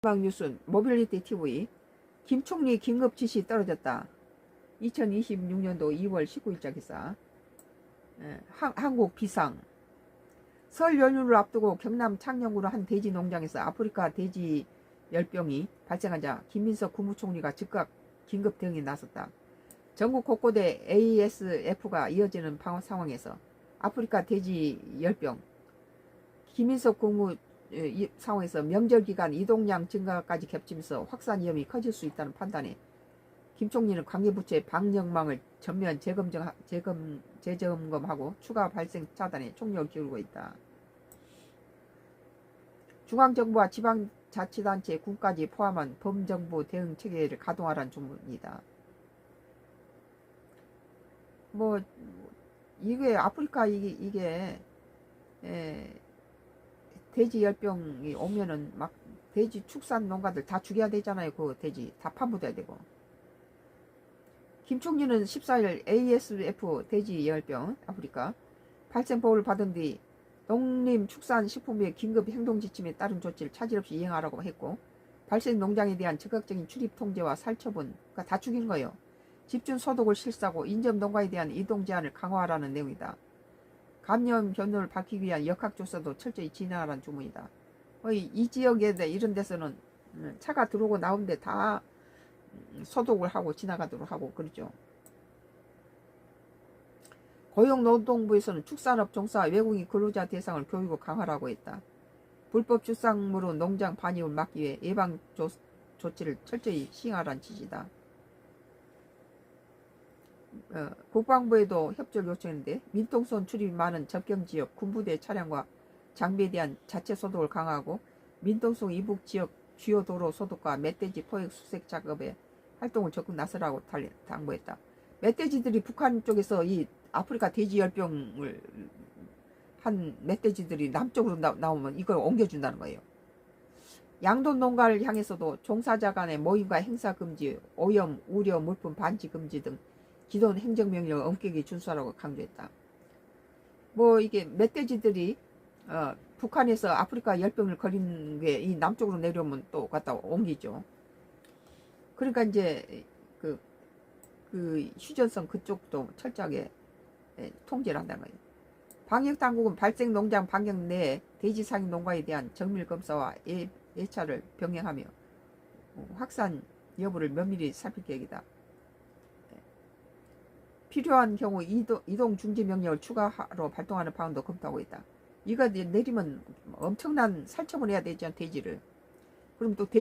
마지막 뉴스 모빌리티 TV. 김총리 긴급 지시 떨어졌다. 2026년도 2월 19일자 기사. 한국 비상. 설 연휴를 앞두고 경남 창녕구로 한 돼지 농장에서 아프리카 돼지 열병이 발생하자 김민석 국무총리가 즉각 긴급 대응에 나섰다. 전국 곳곳에 ASF가 이어지는 방어 상황에서 아프리카 돼지 열병, 김민석 국무 상황에서 명절 기간 이동량 증가까지 겹치면서 확산 위험이 커질 수 있다는 판단에 김 총리는 관계부처의 방역망을 전면 재점검하고 추가 발생 차단에 총력을 기울이고 있다. 중앙정부와 지방자치단체, 군까지 포함한 범정부 대응 체계를 가동하라는 주문이다. 뭐 이게 아프리카 이게 돼지 열병이 오면은 막 돼지 축산 농가들 다 죽여야 되잖아요. 그 돼지 다 파묻어야 되고. 김 총리는 14일 ASF 돼지 열병 아프리카 발생 보고를 받은 뒤 농림축산식품부의 긴급 행동지침에 따른 조치를 차질 없이 이행하라고 했고, 발생 농장에 대한 적극적인 출입 통제와 살처분, 그러니까 다 죽인 거예요. 집중 소독을 실시하고 인접 농가에 대한 이동 제한을 강화하라는 내용이다. 감염 경로를 밝히기 위한 역학조사도 철저히 진행하라는 주문이다. 이 지역에 이런 데서는 차가 들어오고 나오는데 다 소독을 하고 지나가도록 하고 그러죠. 고용노동부에서는 축산업 종사 외국인 근로자 대상을 교육을 강화하라고 했다. 불법 출산물로 농장 반입을 막기 위해 예방 조치를 철저히 시행하라는 지시다. 국방부에도 협조를 요청했는데 민통선 출입이 많은 접경지역 군부대 차량과 장비에 대한 자체 소독을 강화하고 민통선 이북 지역 주요 도로 소독과 멧돼지 포획 수색 작업에 활동을 적극 나서라고 당부했다. 멧돼지들이 북한 쪽에서 이 아프리카 돼지 열병을 한 멧돼지들이 남쪽으로 나오면 이걸 옮겨준다는 거예요. 양돈 농가를 향해서도 종사자 간의 모임과 행사 금지, 오염, 우려, 물품 반지 금지 등 기존 행정명령을 엄격히 준수하라고 강조했다. 뭐 이게 멧돼지들이 북한에서 아프리카 열병을 걸리는 게 이 남쪽으로 내려오면 또 갖다 옮기죠. 그러니까 이제 그 휴전선 그쪽도 철저하게 통제를 한다는 거예요. 방역당국은 발생 농장 반경 내에 돼지 상위 농가에 대한 정밀 검사와 예찰을 병행하며 확산 여부를 면밀히 살필 계획이다. 필요한 경우 이동 중지 명령을 추가로 발동하는 방안도 검토하고 있다. 이거 내리면 엄청난 살처분해야 되죠, 돼지를. 그럼 또